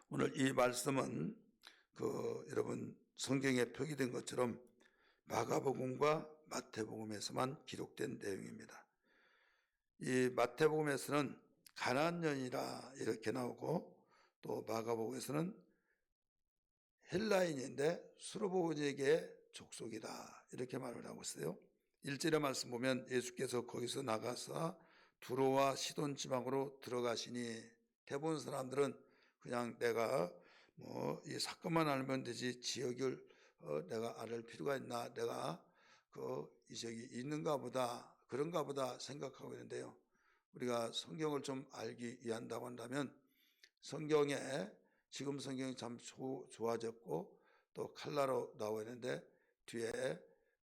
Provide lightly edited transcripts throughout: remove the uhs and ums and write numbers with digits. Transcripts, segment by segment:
오늘 이 말씀은 여러분 성경에 표기된 것처럼 마가복음과 마태복음에서만 기록된 내용입니다. 이 마태복음에서는 가나안년이라 이렇게 나오고, 또 마가복음에서는 헬라인인데 수르보니에게 족속이다 이렇게 말을 하고 있어요. 1절의 말씀 보면 예수께서 거기서 나가서 두로와 시돈 지방으로 들어가시니, 대부분 사람들은 그냥 내가 이 사건만 알면 되지 지역을 내가 알을 필요가 있나, 내가 이 지역이 있는가 보다, 그런가 보다 생각하고 있는데요. 우리가 성경을 좀 알기 위한다고 한다면, 지금 성경이 참 좋아졌고 또 칼라로 나와 있는데 뒤에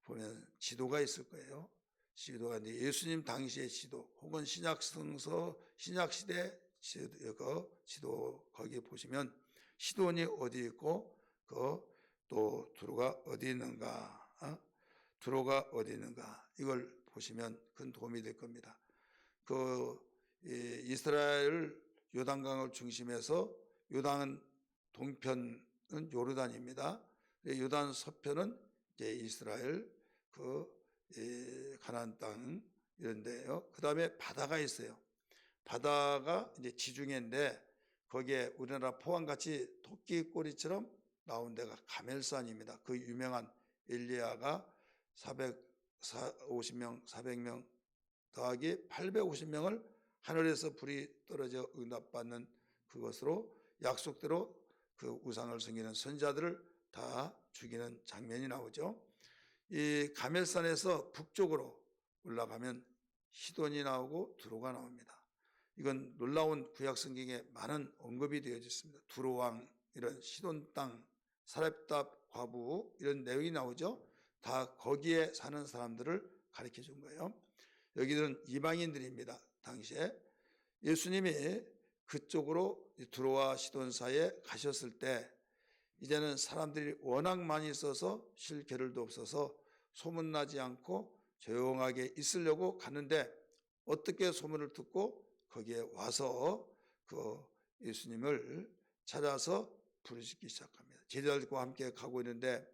보면 지도가 있을 거예요. 지도가 있는데 예수님 당시의 지도 혹은 신약시대 지도 거기 보시면 시돈이 어디 있고 또 두로가 어디 있는가, 두로가 어디 있는가, 이걸 보시면 큰 도움이 될 겁니다. 이스라엘 요단강을 중심해서, 요단 동편은 요르단입니다. 요단 서편은 이제 이스라엘 가나안 땅 이런데요. 그 다음에 바다가 있어요. 바다가 이제 지중해인데 거기에 우리나라 포항같이 토끼꼬리처럼 나온 데가 가멜산입니다. 그 유명한 엘리야가 450명, 400명 더하기 850명을 하늘에서 불이 떨어져 응답받는 그것으로 약속대로 그 우상을 섬기는 선자들을 다 죽이는 장면이 나오죠. 이 가멜산에서 북쪽으로 올라가면 시돈이 나오고 두로가 나옵니다. 이건 놀라운 구약 성경에 많은 언급이 되어져 있습니다. 두로 왕, 이런 시돈 땅, 사렙답 과부, 이런 내용이 나오죠. 다 거기에 사는 사람들을 가르쳐 준 거예요. 여기는 이방인들입니다. 당시에 예수님이 그쪽으로 두로와 시돈 사이에 가셨을 때 이제는 사람들이 워낙 많이 있어서 쉴 겨를도 없어서 소문나지 않고 조용하게 있으려고 가는데, 어떻게 소문을 듣고 거기에 와서 예수님을 찾아서 부르시기 시작합니다. 제자들과 함께 가고 있는데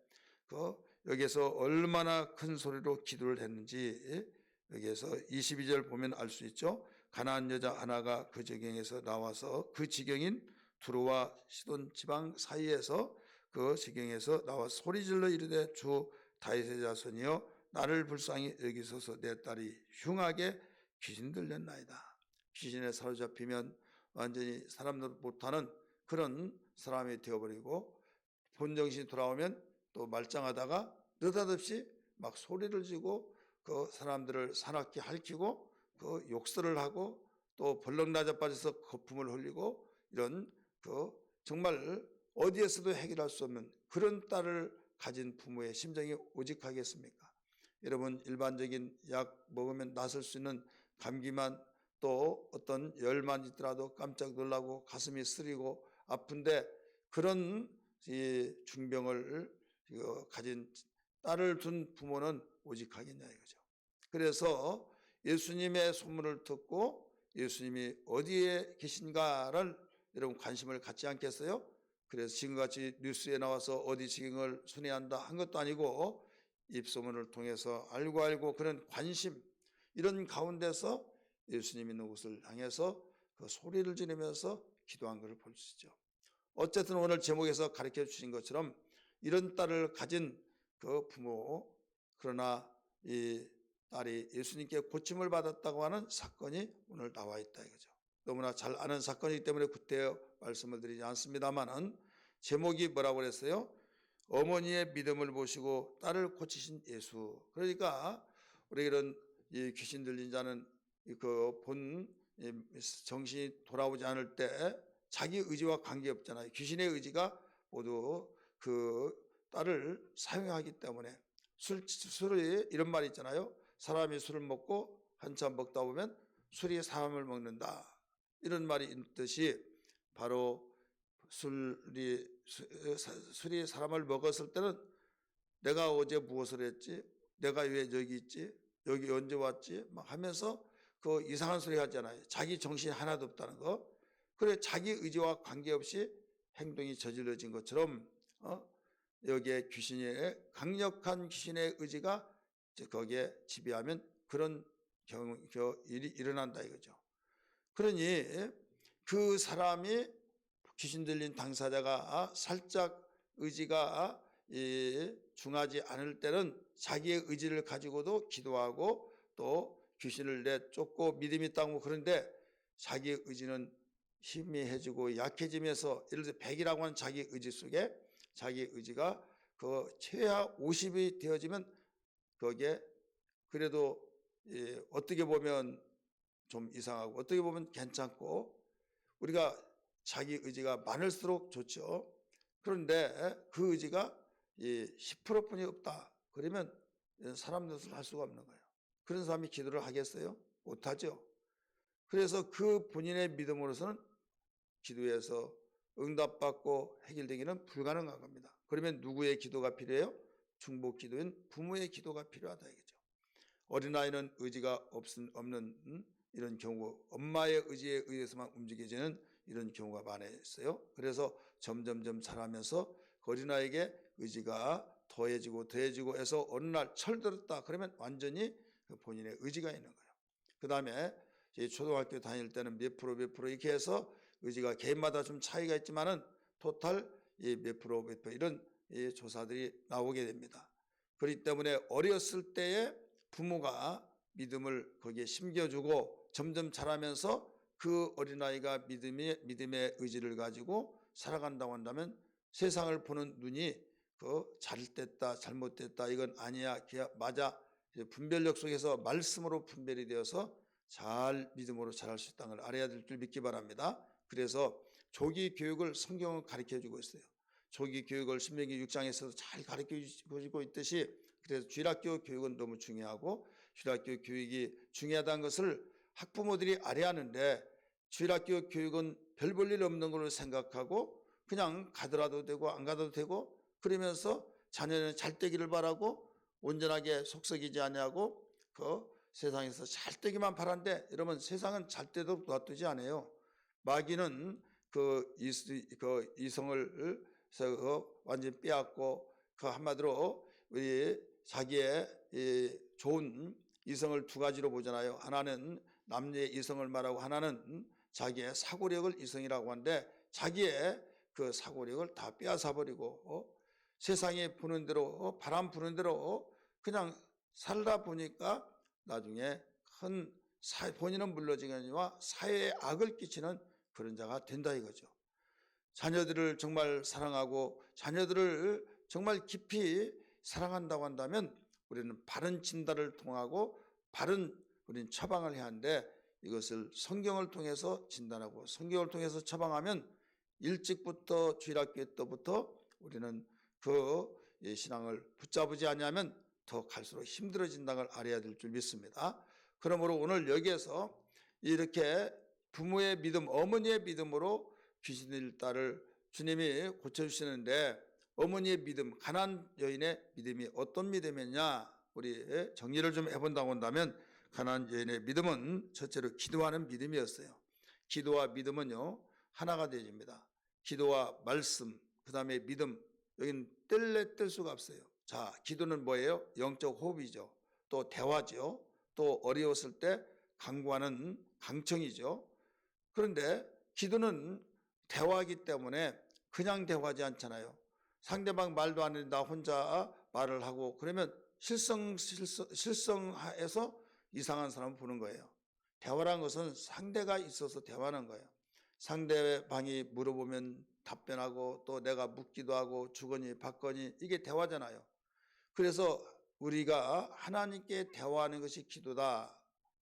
여기에서 얼마나 큰 소리로 기도를 했는지 여기에서 22절 보면 알 수 있죠. 가나안 여자 하나가 그 지경에서 나와서, 그 지경인 두로와 시돈 지방 사이에서 그 지경에서 나와 소리질러 이르되 주 다윗의 자손이여 나를 불쌍히 여기소서, 내 딸이 흉하게 귀신 들렸나이다. 귀신에 사로잡히면 완전히 사람들 못하는 그런 사람이 되어버리고, 본정신이 돌아오면 또 말짱하다가 느닷없이 막 소리를 지고 그 사람들을 사납게 핥히고 욕설을 하고 또 벌렁 나자빠져서 거품을 흘리고, 이런 정말 어디에서도 해결할 수 없는 그런 딸을 가진 부모의 심정이 오직하겠습니까? 여러분, 일반적인 약 먹으면 낫을 수 있는 감기만, 또 어떤 열만 있더라도 깜짝 놀라고 가슴이 쓰리고 아픈데, 그런 중병을 가진 딸을 둔 부모는 오직하겠냐 이거죠. 그래서 예수님의 소문을 듣고 예수님이 어디에 계신가를 여러분 관심을 갖지 않겠어요? 그래서 지금같이 뉴스에 나와서 어디 지경을 순회한다 한 것도 아니고, 입소문을 통해서 알고 그런 관심, 이런 가운데서 예수님 있는 곳을 향해서 그 소리를 지르면서 기도한 것을 볼 수 있죠. 어쨌든 오늘 제목에서 가르쳐 주신 것처럼 이런 딸을 가진 그 부모, 그러나 이 딸이 예수님께 고침을 받았다고 하는 사건이 오늘 나와 있다 이거죠. 너무나 잘 아는 사건이기 때문에 그때 말씀을 드리지 않습니다만은, 제목이 뭐라고 그랬어요? 어머니의 믿음을 보시고 딸을 고치신 예수. 그러니까 우리 이런 귀신 들린 자는 정신이 돌아오지 않을 때 자기 의지와 관계없잖아요. 귀신의 의지가 모두 그 딸을 사용하기 때문에, 술이 이런 말이 있잖아요. 사람이 술을 먹고 한참 먹다 보면 술이 사람을 먹는다, 이런 말이 있듯이, 바로 술이 사람을 먹었을 때는 내가 어제 무엇을 했지, 내가 왜 여기 있지, 여기 언제 왔지 막 하면서 그 이상한 소리 하잖아요. 자기 정신이 하나도 없다는 거. 그래, 자기 의지와 관계없이 행동이 저질러진 것처럼 여기에 귀신의 강력한 귀신의 의지가 거기에 지배하면 그런 일이 일어난다 이거죠. 그러니 그 사람이 귀신 들린 당사자가 살짝 의지가 중하지 않을 때는 자기의 의지를 가지고도 기도하고 또 귀신을 내쫓고 믿음이 있다고 그런데 자기의 의지는 희미해지고 약해지면서 예를 들어 100이라고 하는 자기 의지 속에 자기 의지가 그 최하 50이 되어지면 거기에 그래도 어떻게 보면 좀 이상하고 어떻게 보면 괜찮고 우리가 자기 의지가 많을수록 좋죠. 그런데 그 의지가 10%뿐이 없다. 그러면 사람들은 할 수가 없는 거예요. 그런 사람이 기도를 하겠어요? 못하죠. 그래서 그 본인의 믿음으로서는 기도에서 응답받고 해결되기는 불가능한 겁니다. 그러면 누구의 기도가 필요해요? 중보 기도인 부모의 기도가 필요하다 이거죠. 어린아이는 의지가 없는 이런 경우, 엄마의 의지에 의해서만 움직여지는 이런 경우가 많았어요. 그래서 점점점 자라면서 어린아이에게 의지가 더해지고 해서 어느 날 철들었다 그러면 완전히 본인의 의지가 있는 거예요. 그 다음에 초등학교 다닐 때는 몇 프로 이렇게 해서 의지가 개인마다 좀 차이가 있지만은 토탈 몇 프로 이런 조사들이 나오게 됩니다. 그렇기 때문에 어렸을 때에 부모가 믿음을 거기에 심겨주고 점점 자라면서 그 어린아이가 믿음의 의지를 가지고 살아간다고 한다면 세상을 보는 눈이 잘됐다 잘못됐다 이건 아니야 맞아 분별력 속에서 말씀으로 분별이 되어서 잘 믿음으로 자랄 수 있다는 걸 알아야 될 줄 믿기 바랍니다. 그래서 조기 교육을 성경은 가르쳐주고 있어요. 조기 교육을 신명기 6장에서도 잘 가르쳐주고 있듯이 그래서 주일학교 교육은 너무 중요하고 주일학교 교육이 중요하다는 것을 학부모들이 알아야 하는데 주일학교 교육은 별 볼 일 없는 걸로 생각하고 그냥 가더라도 되고 안 가도 되고 그러면서 자녀는 잘 되기를 바라고 온전하게 속썩이지 아니하고 그 세상에서 잘 되기만 바란데 이러면 세상은 잘 때도 놔두지 않아요. 마귀는 그 이성을 완전히 빼앗고 그 한마디로 우리 자기의 좋은 이성을 두 가지로 보잖아요. 하나는 남녀의 이성을 말하고 하나는 자기의 사고력을 이성이라고 하는데 자기의 그 사고력을 다 빼앗아 버리고 세상에 부는 대로 바람 부는 대로 그냥 살다 보니까 나중에 큰 본인은 물러지거니와 사회에 악을 끼치는 그런 자가 된다 이거죠. 자녀들을 정말 사랑하고 자녀들을 정말 깊이 사랑한다고 한다면 우리는 바른 진단을 통하고 바른 우리는 처방을 해야 하는데 이것을 성경을 통해서 진단하고 성경을 통해서 처방하면 일찍부터 주일학교 때부터 우리는 그 신앙을 붙잡지 않으면 더 갈수록 힘들어진다는 걸 알아야 될 줄 믿습니다. 그러므로 오늘 여기에서 이렇게 부모의 믿음, 어머니의 믿음으로 귀신 들린 딸을 주님이 고쳐주시는데 어머니의 믿음, 가난한 여인의 믿음이 어떤 믿음이냐 우리 정리를 좀 해본다고 한다면 가난한 여인의 믿음은 첫째로 기도하는 믿음이었어요. 기도와 믿음은요 하나가 되어집니다. 기도와 말씀, 그 다음에 믿음, 여기는 뗄 수가 없어요. 자, 기도는 뭐예요? 영적 호흡이죠. 또 대화죠. 또 어려웠을 때 간구하는 강청이죠. 그런데 기도는 대화이기 때문에 그냥 대화하지 않잖아요. 상대방 말도 안 했는데 나 혼자 말을 하고 그러면 실성해서 이상한 사람을 보는 거예요. 대화라는 것은 상대가 있어서 대화하는 거예요. 상대방이 물어보면 답변하고 또 내가 묻기도 하고 주거니 받거니 이게 대화잖아요. 그래서 우리가 하나님께 대화하는 것이 기도다.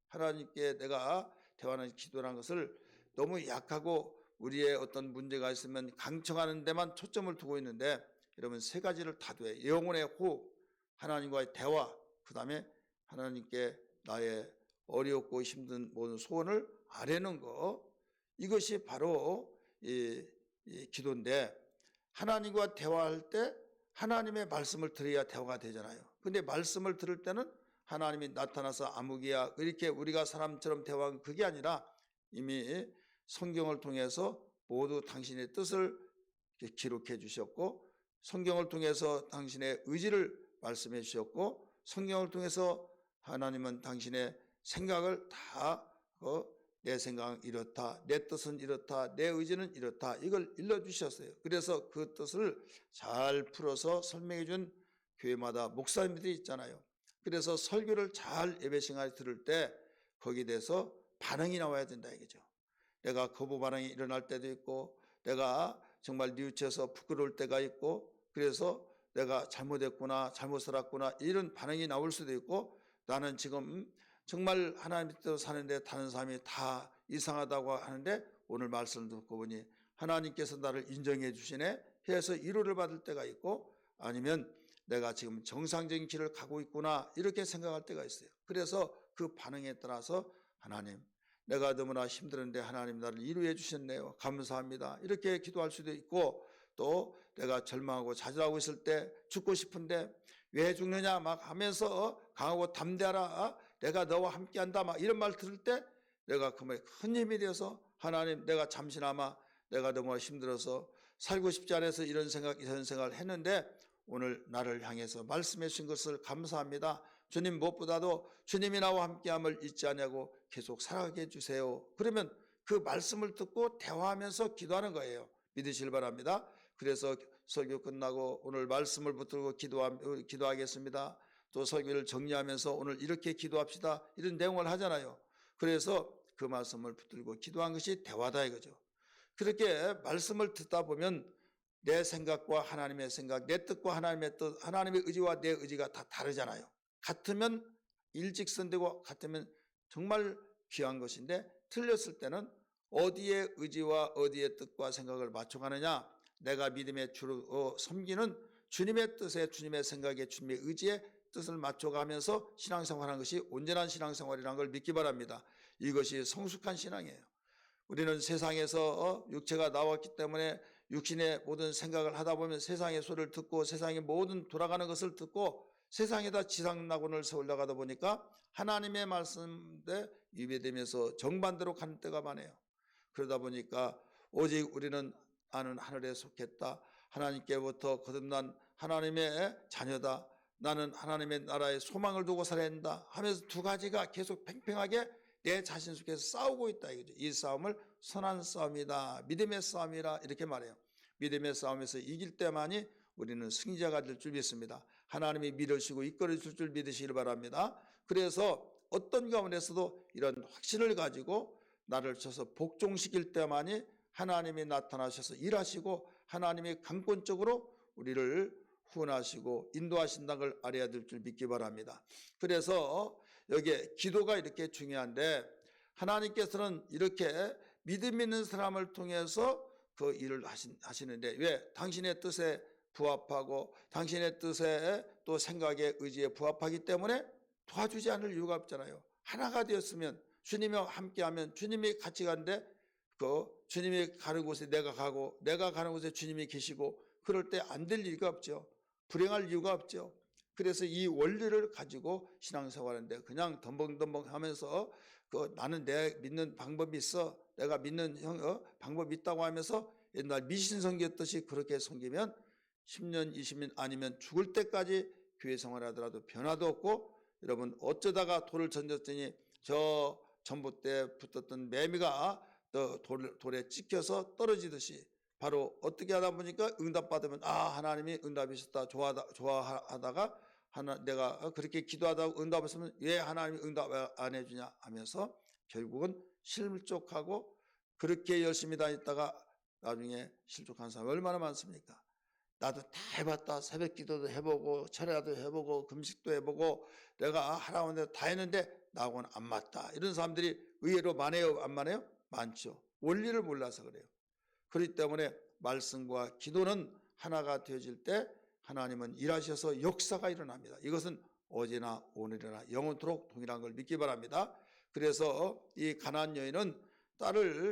하나님께 내가 대화하는 기도라는 것을 너무 약하고 우리의 어떤 문제가 있으면 강청하는 데만 초점을 두고 있는데 여러분 세 가지를 다 돼. 영혼의 호흡, 하나님과의 대화, 그 다음에 하나님께 나의 어렵고 힘든 모든 소원을 아뢰는 거 이것이 바로 이 기도인데 하나님과 대화할 때 하나님의 말씀을 들어야 대화가 되잖아요. 근데 말씀을 들을 때는 하나님이 나타나서 아무개야 이렇게 우리가 사람처럼 대화한 그게 아니라 이미 성경을 통해서 모두 당신의 뜻을 기록해 주셨고, 성경을 통해서 당신의 의지를 말씀해 주셨고, 성경을 통해서 하나님은 당신의 생각을 다 내 생각은 이렇다, 내 뜻은 이렇다, 내 의지는 이렇다, 이걸 일러주셨어요. 그래서 그 뜻을 잘 풀어서 설명해 준 교회마다 목사님들이 있잖아요. 그래서 설교를 잘 예배 시간에 들을 때 거기에 대해서 반응이 나와야 된다 이거죠. 내가 거부 반응이 일어날 때도 있고, 내가 정말 뉘우쳐서 부끄러울 때가 있고, 그래서 내가 잘못했구나, 잘못 살았구나, 이런 반응이 나올 수도 있고, 나는 지금 정말 하나님 뜻대로 사는데 다른 사람이 다 이상하다고 하는데 오늘 말씀을 듣고 보니 하나님께서 나를 인정해 주시네 해서 위로를 받을 때가 있고, 아니면 내가 지금 정상적인 길을 가고 있구나 이렇게 생각할 때가 있어요. 그래서 그 반응에 따라서 하나님, 내가 너무나 힘들었는데 하나님 나를 위로해 주셨네요, 감사합니다, 이렇게 기도할 수도 있고, 또 내가 절망하고 좌절하고 있을 때, 죽고 싶은데 왜 죽느냐 막 하면서 강하고 담대하라, 내가 너와 함께한다 막 이런 말 들을 때 내가 그 말에 큰 힘이 되어서 하나님, 내가 잠시나마 내가 너무 힘들어서 살고 싶지 않아서 이런 생각을 했는데 오늘 나를 향해서 말씀해 주신 것을 감사합니다. 주님, 무엇보다도 주님이 나와 함께함을 잊지 않냐고 계속 살아가게 해주세요. 그러면 그 말씀을 듣고 대화하면서 기도하는 거예요. 믿으시길 바랍니다. 그래서 설교 끝나고 오늘 말씀을 붙들고 기도하겠습니다. 또 설교를 정리하면서 오늘 이렇게 기도합시다, 이런 내용을 하잖아요. 그래서 그 말씀을 붙들고 기도한 것이 대화다 이거죠. 그렇게 말씀을 듣다 보면 내 생각과 하나님의 생각, 내 뜻과 하나님의 뜻, 하나님의 의지와 내 의지가 다 다르잖아요. 같으면 일직선되고 같으면 정말 귀한 것인데, 틀렸을 때는 어디에 의지와 어디에 뜻과 생각을 맞춰가느냐, 내가 믿음의 주로 섬기는 주님의 뜻에, 주님의 생각에, 주님의 의지에 뜻을 맞춰가면서 신앙생활하는 것이 온전한 신앙생활이라는 걸 믿기 바랍니다. 이것이 성숙한 신앙이에요. 우리는 세상에서 육체가 나왔기 때문에 육신의 모든 생각을 하다 보면 세상의 소리를 듣고 세상의 모든 돌아가는 것을 듣고 세상에다 지상낙원을 세우려고 하다 보니까 하나님의 말씀에 위배되면서 정반대로 가는 때가 많아요. 그러다 보니까 오직 우리는 나는 하늘에 속했다, 하나님께부터 거듭난 하나님의 자녀다, 나는 하나님의 나라에 소망을 두고 살아야 한다 하면서 두 가지가 계속 팽팽하게 내 자신 속에서 싸우고 있다 이거죠. 이 싸움을 선한 싸움이다, 믿음의 싸움이라 이렇게 말해요. 믿음의 싸움에서 이길 때만이 우리는 승자가 될 줄 믿습니다. 하나님이 밀어주시고 이끌어 줄 줄 믿으시길 바랍니다. 그래서 어떤 가운데서도 이런 확신을 가지고 나를 쳐서 복종시킬 때만이 하나님이 나타나셔서 일하시고 하나님이 강권적으로 우리를 후원하시고 인도하신다는 걸 알아야 될 줄 믿기 바랍니다. 그래서 여기에 기도가 이렇게 중요한데, 하나님께서는 이렇게 믿음 있는 사람을 통해서 그 일을 하시는데, 왜? 당신의 뜻에 부합하고 당신의 뜻에 또 생각에 의지에 부합하기 때문에 도와주지 않을 이유가 없잖아요. 하나가 되었으면, 주님과 함께하면, 주님이 같이 가는데 그 주님이 가는 곳에 내가 가고 내가 가는 곳에 주님이 계시고, 그럴 때 안 될 이유가 없죠. 불행할 이유가 없죠. 그래서 이 원리를 가지고 신앙생활하는데 그냥 덤벙덤벙 하면서 나는 내 믿는 방법이 있어, 내가 믿는 방법이 있다고 하면서 옛날 미신 섬겼듯이 그렇게 섬기면 10년 20년 아니면 죽을 때까지 교회 생활하더라도 변화도 없고, 여러분 어쩌다가 돌을 던졌더니 저 전봇대에 붙었던 매미가 돌에 찍혀서 떨어지듯이 바로 어떻게 하다 보니까 응답받으면 하나님이 응답이셨다 좋아하다가 내가 그렇게 기도하다가 응답했으면 왜 하나님이 응답 안 해주냐 하면서 결국은 실족하고, 그렇게 열심히 다녔다가 나중에 실족한 사람이 얼마나 많습니까? 나도 다 해봤다, 새벽 기도도 해보고 철야도 해보고 금식도 해보고 내가 하라고 대로 다 했는데 나하고는 안 맞다, 이런 사람들이 의외로 많아요, 안 많아요? 많죠. 원리를 몰라서 그래요. 그렇기 때문에 말씀과 기도는 하나가 되어질 때 하나님은 일하셔서 역사가 일어납니다. 이것은 어제나 오늘이나 영원토록 동일한 걸 믿기 바랍니다. 그래서 이 가나안 여인은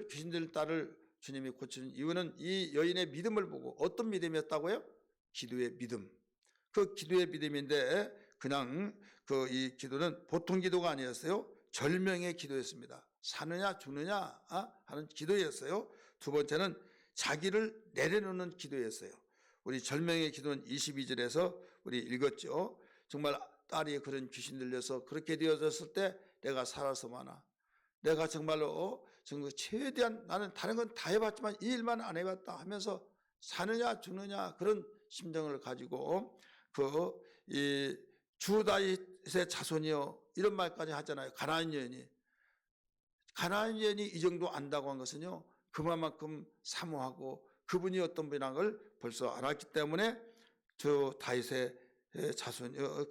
귀신들 딸을 주님이 고치는 이유는 이 여인의 믿음을 보고, 어떤 믿음이었다고요? 기도의 믿음. 그 기도의 믿음인데 그냥 이 기도는 보통 기도가 아니었어요. 절명의 기도였습니다. 사느냐 죽느냐 하는 기도였어요. 두 번째는 자기를 내려놓는 기도였어요. 우리 절명의 기도는 22절에서 우리 읽었죠. 정말 딸이 그런 귀신 들려서 그렇게 되어졌을 때 내가 살아서 마나, 내가 정말로 정말 최대한 나는 다른 건 다 해봤지만 이 일만 안 해봤다 하면서 사느냐 죽느냐 그런 심정을 가지고 이 주다윗의 자손이요 이런 말까지 하잖아요. 가나안 여인이 이 정도 안다고 한 것은요 그만큼 사모하고 그분이 어떤 분이라는 걸 벌써 알았기 때문에 저 다윗의 자손이요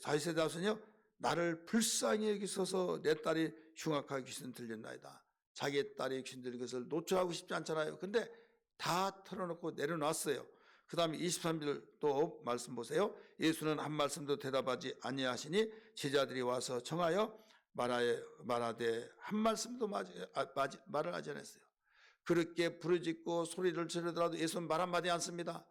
다윗의 자손이요 나를 불쌍히 여기소서 내 딸이 흉악하게 귀신 들렸나이다. 자기의 딸이 귀신 들린 것을 노출하고 싶지 않잖아요. 근데 다 털어놓고 내려놨어요. 그 다음에 23절 또 말씀 보세요. 예수는 한 말씀도 대답하지 아니하시니 제자들이 와서 청하여 말하되 한 말씀도 말을 하지 않았어요. 그렇게 부르짖고 소리를 지르더라도 예수는 말 한마디 안 씁니다.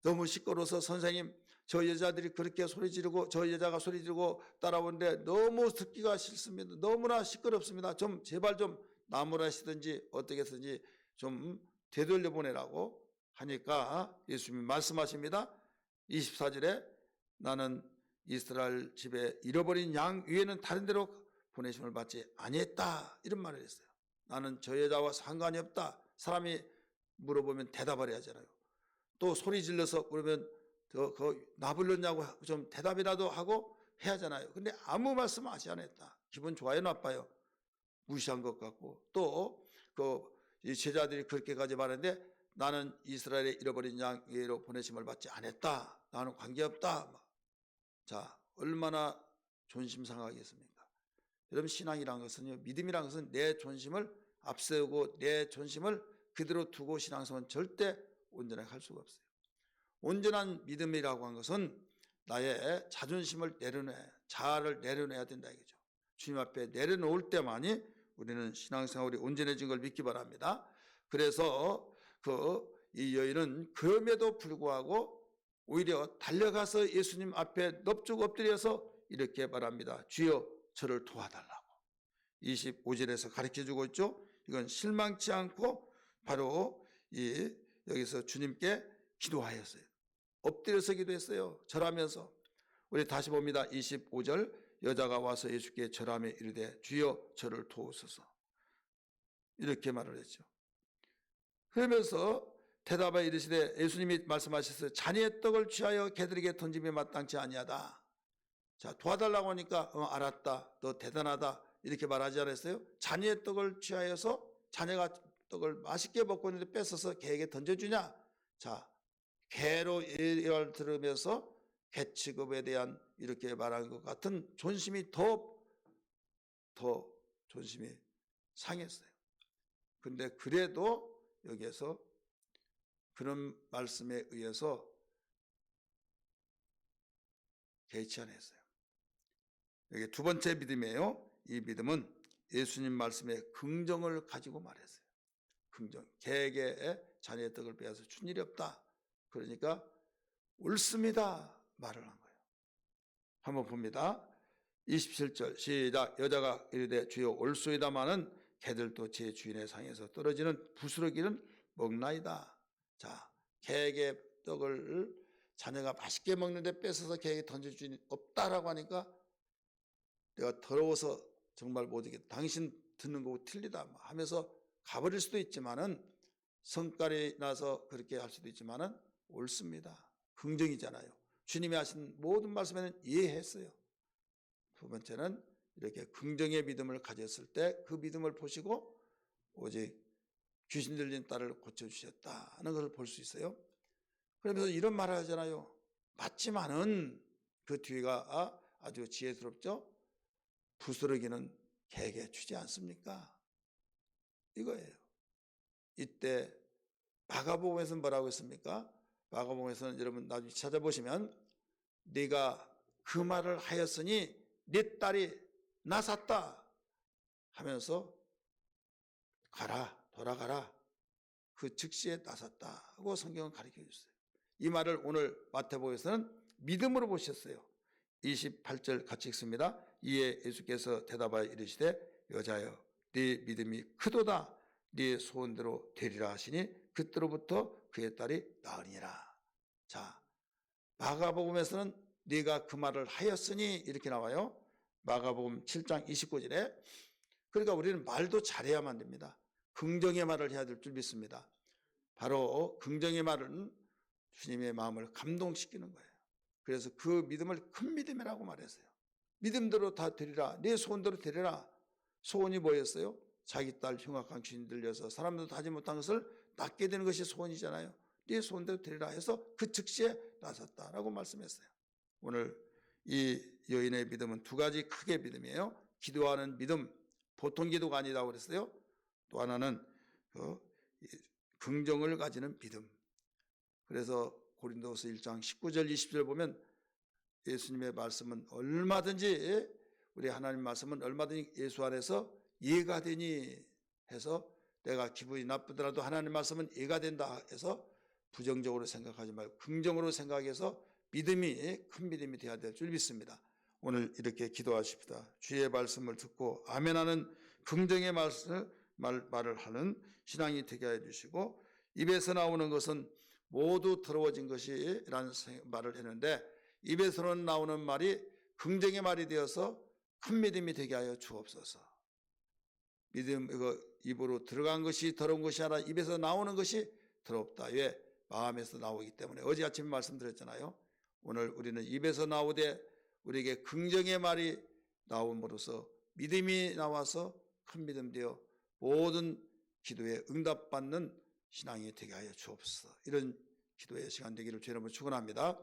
너무 시끄러워서 선생님 저 여자들이 그렇게 소리 지르고 저 여자가 소리 지르고 따라오는데 너무 듣기가 싫습니다. 너무나 시끄럽습니다. 좀 제발 좀 나무라시든지 어떻게 해서든지 좀 되돌려 보내라고 하니까 예수님이 말씀하십니다. 24절에 나는 이스라엘 집에 잃어버린 양 위에는 다른 데로 보내심을 받지 아니했다 이런 말을 했어요. 나는 저 여자와 상관이 없다. 사람이 물어보면 대답을 해야 하잖아요. 또 소리 질러서 그러면 나 불렀냐고 좀 대답이라도 하고 해야 하잖아요. 근데 아무 말씀 하지 않았다. 기분 좋아요 나빠요? 무시한 것 같고 또 이 제자들이 그렇게까지 말하는데 나는 이스라엘에 잃어버린 양으로 보내심을 받지 않았다. 나는 관계없다. 자, 얼마나 존심상하겠습니까? 여러분 신앙이란 것은요 믿음이란 것은 내 존심을 앞세우고 내 존심을 그대로 두고 신앙생활은 절대 온전하게 할 수가 없어요. 온전한 믿음이라고 하는 것은 나의 자존심을 자아를 내려내야 된다 이거죠. 주님 앞에 내려놓을 때만이 우리는 신앙생활이 온전해진 걸 믿기 바랍니다. 그래서 이 여인은 그럼에도 불구하고 오히려 달려가서 예수님 앞에 넙죽 엎드려서 이렇게 말합니다. 주여 저를 도와달라고 25절에서 가르쳐주고 있죠. 이건 실망치 않고 바로 여기서 주님께 기도하였어요. 엎드려서 기도했어요. 절하면서. 우리 다시 봅니다. 25절 여자가 와서 예수께 절하며 이르되 주여 저를 도우소서 이렇게 말을 했죠. 그러면서 대답하여 이르시되 예수님이 말씀하셨어요. 자네의 떡을 취하여 개들에게 던짐에 마땅치 아니하다. 자, 도와달라고 하니까 알았다. 너 대단하다. 이렇게 말하지 않았어요? 자네의 떡을 취하여서 자네가 떡을 맛있게 먹고 있는데 뺏어서 개에게 던져주냐? 자, 개로 예를 들으면서 개 취급에 대한 이렇게 말하는 것 같은 존심이 더 존심이 상했어요. 근데 그래도 여기에서 그런 말씀에 의해서 개의치 않았어요. 여기 두 번째 믿음이에요. 이 믿음은 예수님 말씀에 긍정을 가지고 말했어요. 긍정. 개에게 자네의 떡을 빼앗아 준 일이 없다. 그러니까 옳습니다 말을 한 거예요. 한번 봅니다. 27절 시작. 여자가 이르되 주여 옳소이다마는 개들도 제 주인의 상에서 떨어지는 부스러기는 먹나이다. 자, 개에게 떡을 자네가 맛있게 먹는데 뺏어서 개에게 던질 주인이 없다라고 하니까 내가 더러워서 정말 못 이기겠다. 당신 듣는 거고 틀리다 하면서 가버릴 수도 있지만은 성깔이 나서 그렇게 할 수도 있지만은 옳습니다. 긍정이잖아요. 주님이 하신 모든 말씀에는 이해했어요. 두 번째는 이렇게 긍정의 믿음을 가졌을 때 그 믿음을 보시고 오직 귀신 들린 딸을 고쳐주셨다는 것을 볼 수 있어요. 그러면서 이런 말을 하잖아요. 맞지만은 그 뒤가 아주 지혜스럽죠. 부스러기는 개에게 주지 않습니까? 이거예요. 이때 마가복음에서는 뭐라고 했습니까? 마가복음에서는 여러분 나중에 찾아보시면 네가 그 말을 하였으니 네 딸이 나섰다 하면서 가라 돌아가라 그 즉시에 나섰다고 성경은 가르쳐 줬어요. 이 말을 오늘 마태복음에서는 믿음으로 보셨어요. 28절 같이 읽습니다. 이에 예수께서 대답하여 이르시되 여자여 네 믿음이 크도다 네 소원대로 되리라 하시니 그때로부터 그의 딸이 나으리라. 자, 마가복음에서는 네가 그 말을 하였으니 이렇게 나와요. 마가복음 7장 29절에. 그러니까 우리는 말도 잘해야만 됩니다. 긍정의 말을 해야 될 줄 믿습니다. 바로 긍정의 말은 주님의 마음을 감동시키는 거예요. 그래서 그 믿음을 큰 믿음이라고 말했어요. 믿음대로 다 되리라. 내 소원대로 되리라. 소원이 뭐였어요? 자기 딸 흉악한 귀신 들려서 사람들도 하지 못한 것을 낫게 되는 것이 소원이잖아요. 네 소원대로 되리라 해서 그 즉시에 나섰다라고 말씀했어요. 오늘 이 여인의 믿음은 두 가지 크게 믿음이에요. 기도하는 믿음, 보통 기도가 아니라고 그랬어요. 또 하나는 긍정을 가지는 믿음. 그래서 고린도서 1장 19절 20절 보면 예수님의 말씀은 얼마든지, 우리 하나님 말씀은 얼마든지 예수 안에서 이해가 되니 해서, 내가 기분이 나쁘더라도 하나님 말씀은 이해가 된다 해서 부정적으로 생각하지 말고 긍정으로 생각해서 믿음이 큰 믿음이 되어야 될 줄 믿습니다. 오늘 이렇게 기도하십시다. 주의 말씀을 듣고 아멘하는 긍정의 말을 하는 신앙이 되게 해주시고, 입에서 나오는 것은 모두 더러워진 것이라는 말을 했는데, 입에서는 나오는 말이 긍정의 말이 되어서 큰 믿음이 되게 하여 주옵소서. 믿음, 이거 입으로 들어간 것이 더러운 것이 아니라 입에서 나오는 것이 더럽다. 왜? 마음에서 나오기 때문에. 어제 아침에 말씀드렸잖아요. 오늘 우리는 입에서 나오되 우리에게 긍정의 말이 나옴으로써 믿음이 나와서 큰 믿음 되어 모든 기도에 응답받는 신앙이 되게 하여 주옵소서. 이런 기도의 시간 되기를 주의 이름으로 축원합니다.